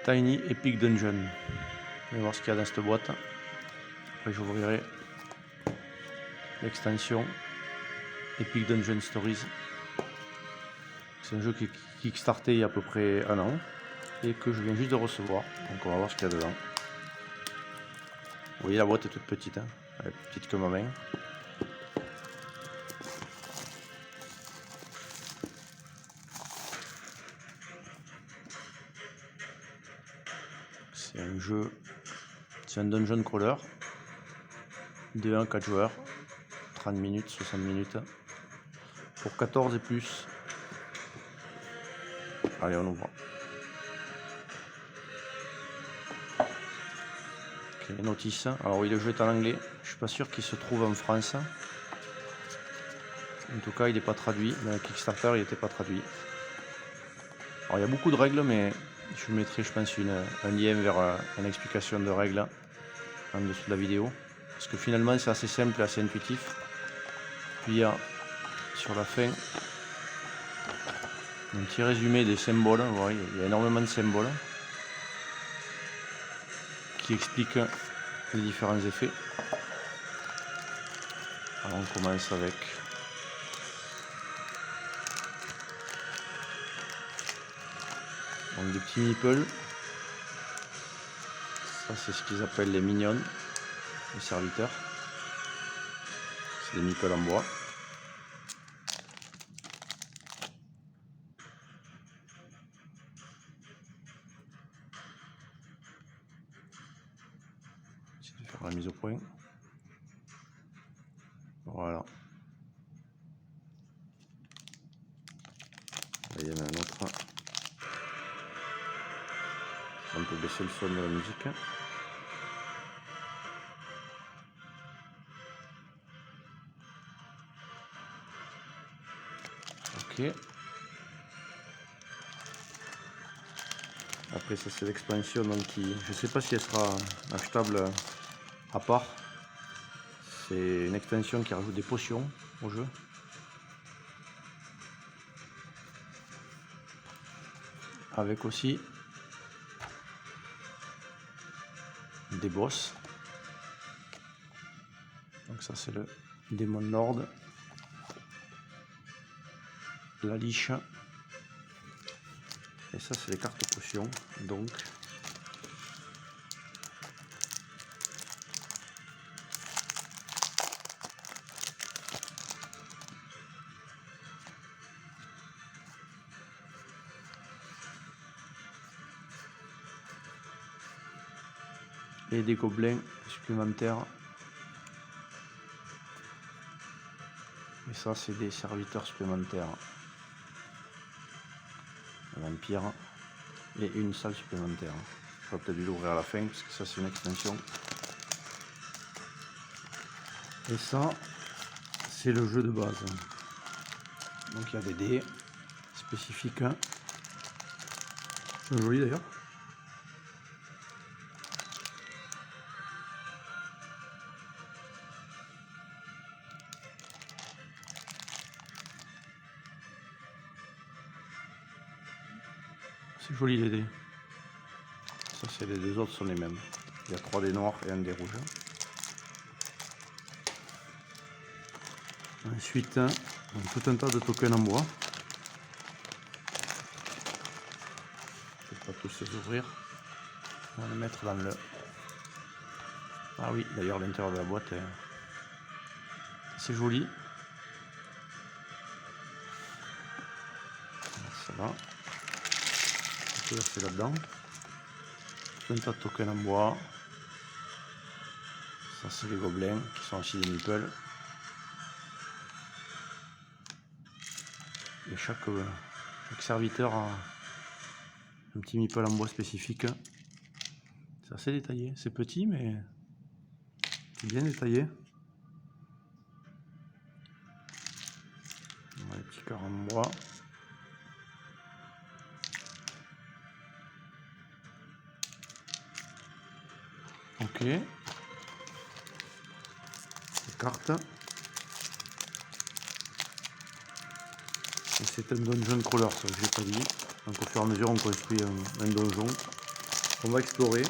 Tiny Epic Dungeon. On va voir ce qu'il y a dans cette boîte. Après j'ouvrirai l'extension Epic Dungeon Stories. C'est un jeu qui est kickstarté il y a à peu près un an et que je viens juste de recevoir. Donc on va voir ce qu'il y a dedans. Vous voyez, la boîte est toute petite, hein. Elle est plus petite que ma main. C'est un jeu, c'est un dungeon crawler de 1 à 4 joueurs, 30 minutes, 60 minutes, pour 14 et plus. Allez, on ouvre. Ok, notice. Alors oui, le jeu est en anglais. Je suis pas sûr qu'il se trouve en France. En tout cas, il n'est pas traduit. Dans le Kickstarter, il n'était pas traduit. Alors il y a beaucoup de règles, mais je mettrai, je pense, un lien vers une explication de règles en dessous de la vidéo. Parce que finalement, c'est assez simple et assez intuitif. Puis il y a sur la fin un petit résumé des symboles. Vous voyez, il y a énormément de symboles qui expliquent les différents effets. Alors on commence avec donc des petits meeples. Ça c'est ce qu'ils appellent les minions, les serviteurs. C'est des meeples en bois. Je vais faire la mise au point. Voilà. Là, il y en a un autre. On peut baisser le son de la musique. Ok. Après ça c'est l'expansion, donc qui, je sais pas si elle sera achetable à part. C'est une extension qui rajoute des potions au jeu. Avec aussi des boss. Donc ça c'est le Demon Lord, la liche, et ça c'est les cartes potions. Donc et des gobelins supplémentaires. Et ça c'est des serviteurs supplémentaires. Un vampire et une salle supplémentaire. Je vais peut-être dû l'ouvrir à la fin parce que ça c'est une extension. Et ça c'est le jeu de base. Donc il y a des dés spécifiques. C'est joli d'ailleurs. C'est joli les dés. Ça c'est les deux autres sont les mêmes. Il y a 3 dés noirs et un dé rouge. Ensuite, tout un tas de tokens en bois. Je ne peux pas tous les ouvrir. On va les mettre dans le... Ah oui, d'ailleurs l'intérieur de la boîte est... c'est joli. Ça va. On peut verser là-dedans. Tout un tas de tokens en bois. Ça c'est les gobelins qui sont aussi des meeples. Et chaque serviteur a un petit meeple en bois spécifique. C'est assez détaillé. C'est petit mais c'est bien détaillé. On a les petits cœurs en bois. Ok. Les cartes. C'est un dungeon crawler, ça je l'ai pas dit. Donc au fur et à mesure on construit un donjon. On va explorer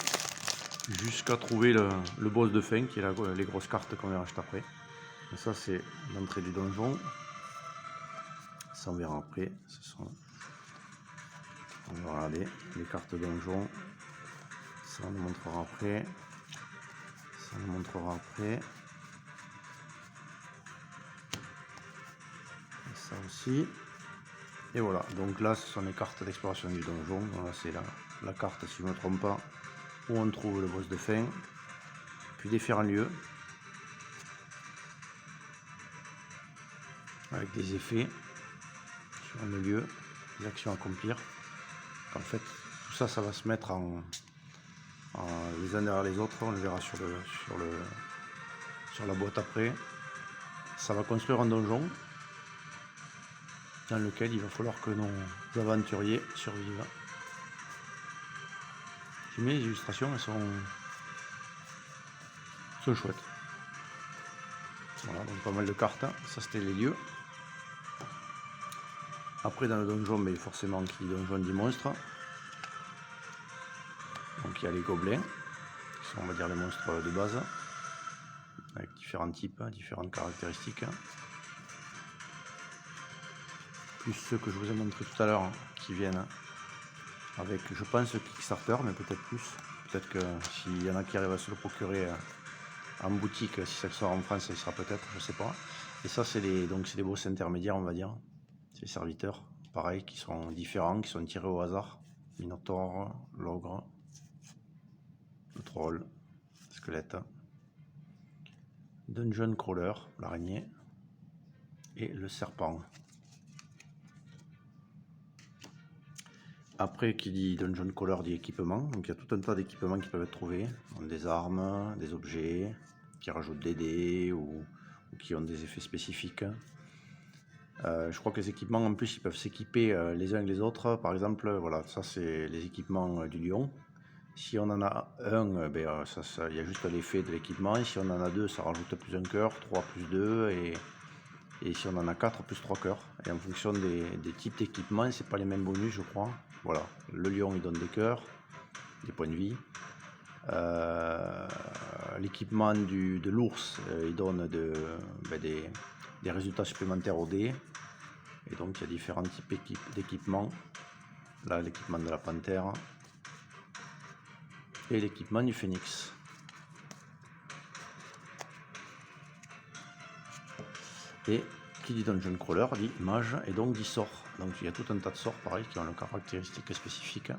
jusqu'à trouver le boss de fin, qui est les grosses cartes qu'on verra juste après. Et ça, c'est l'entrée du donjon. Ça, on verra après. On va regarder les cartes donjon. Ça, on le montrera après. Ça, on le montrera après. Et ça aussi. Et voilà. Donc là, ce sont les cartes d'exploration du donjon. Voilà, c'est la carte, si je ne me trompe pas, où on trouve le boss de fin. Puis différents lieux. Avec des effets sur le lieu, des actions à accomplir. En fait, tout ça, ça va se mettre les uns derrière les autres. On le verra sur la boîte après. Ça va construire un donjon dans lequel il va falloir que nos aventuriers survivent. J'aime bien les illustrations, elles sont chouettes. Voilà, donc pas mal de cartes. Ça, c'était les lieux. Après, dans le donjon, mais forcément, qui dit donjon dit monstre. Donc il y a les gobelins, qui sont, on va dire, les monstres de base, avec différents types, différentes caractéristiques. Plus ceux que je vous ai montré tout à l'heure, qui viennent avec, je pense, Kickstarter, mais peut-être plus. Peut-être que s'il y en a qui arrivent à se le procurer en boutique, si ça sort en France, il sera peut-être, je sais pas. Et ça, c'est des boss intermédiaires, on va dire. C'est les serviteurs, pareil, qui sont différents, qui sont tirés au hasard. Minotaure, l'ogre, le troll, le squelette, dungeon crawler, l'araignée, et le serpent. Après, qui dit dungeon crawler dit équipement. Donc il y a tout un tas d'équipements qui peuvent être trouvés. Des armes, des objets, qui rajoutent des dés ou qui ont des effets spécifiques. Je crois que les équipements, en plus, ils peuvent s'équiper les uns avec les autres. Par exemple, voilà, ça c'est les équipements du lion. Si on en a un, il y a juste l'effet de l'équipement. Et si on en a deux, ça rajoute plus un cœur, 3 plus 2. Et si on en a 4, plus 3 cœurs. Et en fonction des types d'équipements, c'est pas les mêmes bonus, je crois. Voilà, le lion, il donne des cœurs, des points de vie. L'équipement de l'ours, il donne des résultats supplémentaires au dé. Et donc, il y a différents types d'équipements. Là, l'équipement de la panthère. Et l'équipement du phénix. Et qui dit dungeon crawler dit mage et donc dit sort. Donc il y a tout un tas de sorts pareil qui ont leurs caractéristiques spécifiques.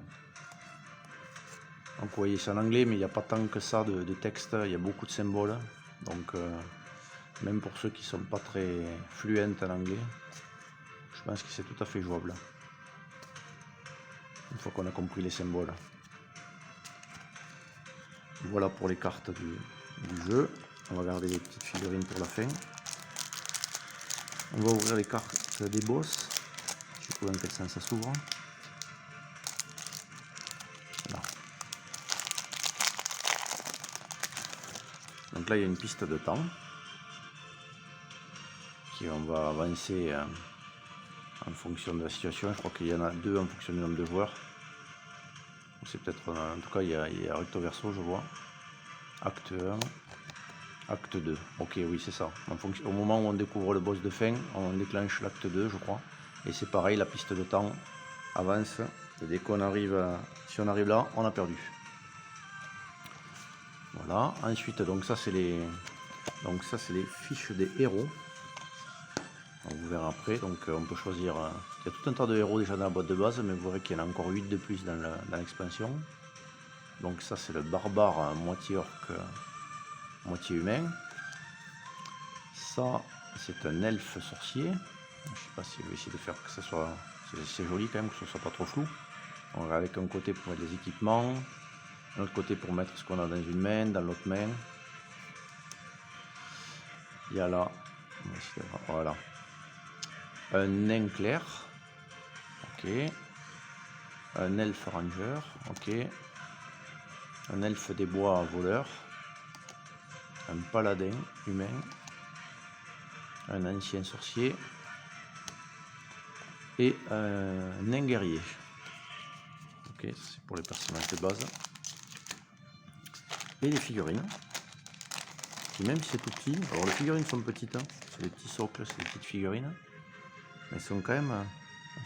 Donc vous voyez c'est en anglais mais il n'y a pas tant que ça de texte, il y a beaucoup de symboles. Donc même pour ceux qui ne sont pas très fluents en anglais, je pense que c'est tout à fait jouable. Une fois qu'on a compris les symboles. Voilà pour les cartes du jeu. On va garder les petites figurines pour la fin. On va ouvrir les cartes des boss. Je sais pas dans quel sens ça s'ouvre. Là. Donc là il y a une piste de temps. On va avancer en fonction de la situation. Je crois qu'il y en a deux en fonction du nombre de joueurs. C'est peut-être, en tout cas il y a recto verso je vois. Acte 1. Acte 2, ok oui c'est ça. Au moment où on découvre le boss de fin, on déclenche l'acte 2 je crois. Et c'est pareil, la piste de temps avance. Et dès qu'on arrive, si on arrive là, on a perdu. Voilà, ensuite donc ça c'est les fiches des héros. Donc, vous verrez après, donc on peut choisir, il y a tout un tas de héros déjà dans la boîte de base, mais vous verrez qu'il y en a encore 8 de plus dans l'expansion. Donc ça c'est le barbare moitié orc, moitié humain. Ça c'est un elfe sorcier. Je sais pas si je vais essayer de faire que ça soit, c'est joli quand même, que ce soit pas trop flou. On va avec un côté pour mettre les équipements, un autre côté pour mettre ce qu'on a dans une main, dans l'autre main. Il y a là, voilà, un nain clair, ok, un elfe ranger, ok, un elfe des bois voleur, un paladin humain, un ancien sorcier et un nain guerrier. Ok, c'est pour les personnages de base. et les figurines. Et même si c'est tout petit, alors les figurines sont petites, hein, c'est des petits socles, c'est des petites figurines, mais elles sont quand même, on va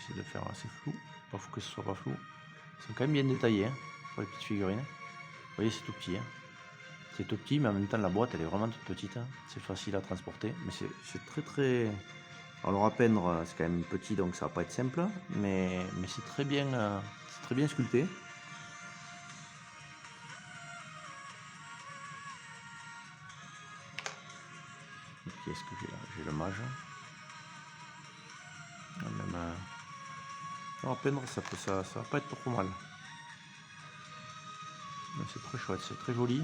essayer de faire assez flou, il faut que ce soit pas flou, elles sont quand même bien détaillées, hein, pour les petites figurines. Vous voyez, c'est tout petit, hein. C'est tout petit, mais en même temps la boîte elle est vraiment toute petite, hein. C'est facile à transporter, mais c'est très très... Alors à peindre c'est quand même petit, donc ça va pas être simple, mais c'est très bien sculpté. Qu'est-ce que j'ai là? J'ai le mage. Même, à peindre ça va pas être trop mal. C'est très chouette, c'est très joli.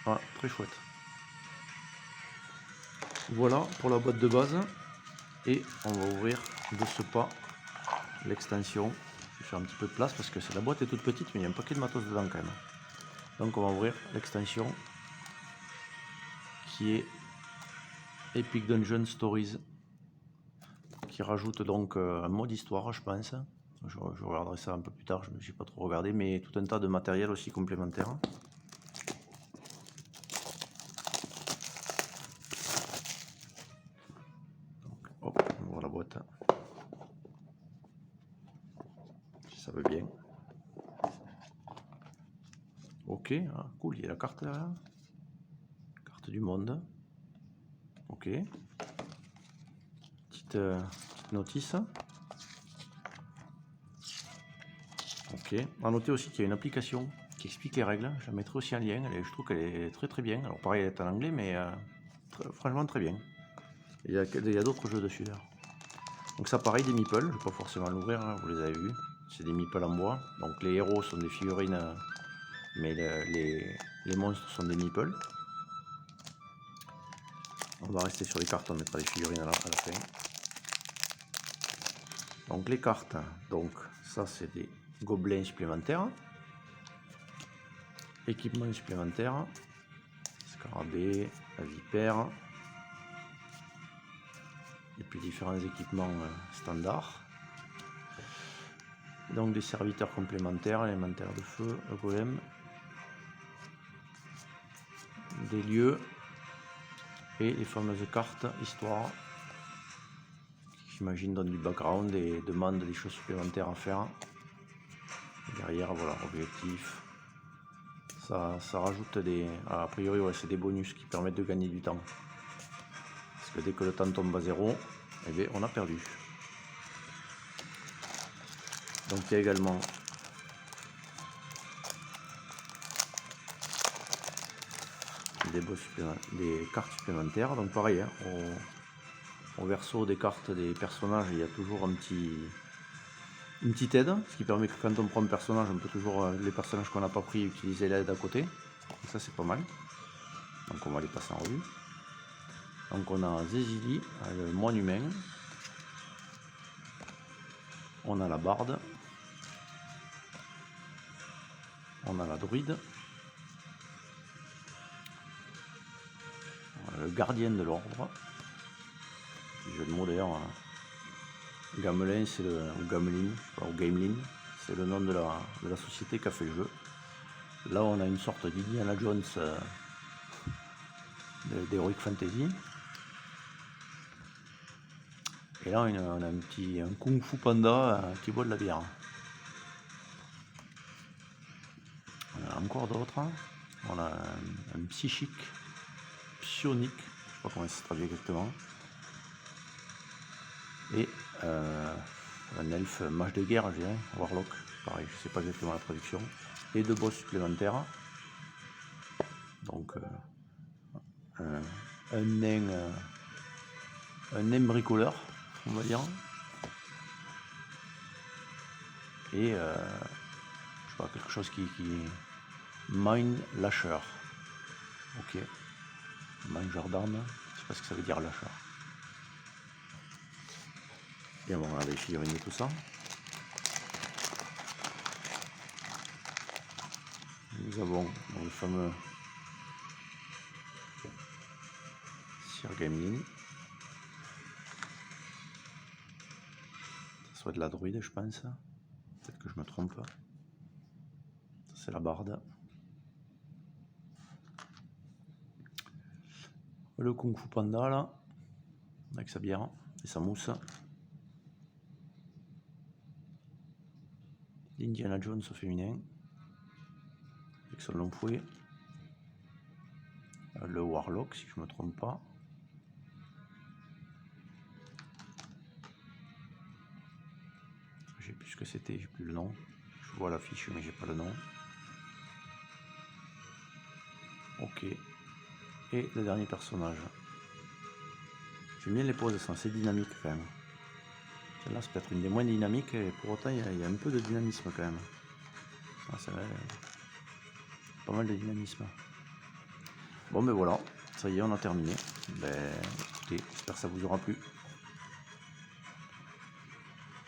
Voilà, très chouette. Voilà pour la boîte de base. Et on va ouvrir de ce pas l'extension. Je vais faire un petit peu de place parce que la boîte est toute petite, mais il y a un paquet de matos dedans quand même. Donc on va ouvrir l'extension qui est Epic Dungeon Stories, qui rajoute donc un mode histoire, je pense. Je regarderai ça un peu plus tard, je n'ai pas trop regardé, mais tout un tas de matériel aussi complémentaire. Donc, hop, on ouvre la boîte. Si ça veut bien. Ok, ah, cool, il y a la carte là. Carte du monde. Ok. Petite notice. Ok. À noter aussi qu'il y a une application qui explique les règles. Je la mettrai aussi en lien. Je trouve qu'elle est très très bien. Alors pareil, elle est en anglais, mais franchement très bien. Il y a d'autres jeux dessus d'ailleurs. Donc ça pareil, des meeples. Je ne vais pas forcément l'ouvrir, hein, vous les avez vus. C'est des meeples en bois. Donc les héros sont des figurines, mais les monstres sont des meeples. On va rester sur les cartes, on mettra les figurines à la fin. Donc les cartes, donc ça c'est des gobelins supplémentaires, équipements supplémentaires, scarabée, la vipère, et puis différents équipements standards. Donc des serviteurs complémentaires, élémentaires de feu, le golem, des lieux et les fameuses cartes histoire. J'imagine dans du background et demande des choses supplémentaires à faire. Et derrière, voilà, objectif. Ça rajoute des... A priori, ouais, c'est des bonus qui permettent de gagner du temps. Parce que dès que le temps tombe à zéro, eh bien, on a perdu. Donc il y a également des cartes supplémentaires. Donc pareil, hein, au verso des cartes des personnages, il y a toujours une petite aide, ce qui permet que quand on prend un personnage, on peut toujours, les personnages qu'on n'a pas pris, utiliser l'aide à côté. Et ça c'est pas mal. Donc on va les passer en revue. Donc on a Zézili, le moine humain. On a la barde. On a la druide. Le gardien de l'ordre. Jeu de mots d'ailleurs. Gamelin, c'est le... ou Gamelin, ou Gamelin, c'est le nom de la société qui a fait le jeu. Là on a une sorte d'Indiana Jones d'Heroic Fantasy. Et là on a un Kung Fu Panda qui boit de la bière. On a encore d'autres. On a un psychique, psionique, je sais pas comment ça se traduit exactement. Et un elfe mage de guerre, je dirais, warlock, pareil, je sais pas exactement la traduction. Et deux boss supplémentaires. Donc un nain bricoleur, on va dire. Et je sais pas, quelque chose qui Mind Lasher. Ok. Mangeur d'âme, je sais pas ce que ça veut dire l'achat. Et on va regarder les figurines et tout ça. Nous avons le fameux Sir Gaming. Ça soit de la druide, je pense. Peut-être que je me trompe. Ça, c'est la barde. Le Kung Fu Panda, là, avec sa bière et sa mousse. L'Indiana Jones au féminin, avec son long fouet. Le Warlock, si je me trompe pas. Je sais plus ce que c'était, j'ai plus le nom. Je vois l'affiche, mais j'ai pas le nom. Ok. Et le dernier personnage. J'aime bien les poses, c'est assez dynamique quand même. Celle-là, c'est peut-être une des moins dynamiques, et pour autant, il y a un peu de dynamisme quand même. Ah, c'est vrai, pas mal de dynamisme. Bon, ben voilà, ça y est, on a terminé. Ben, écoutez, j'espère que ça vous aura plu.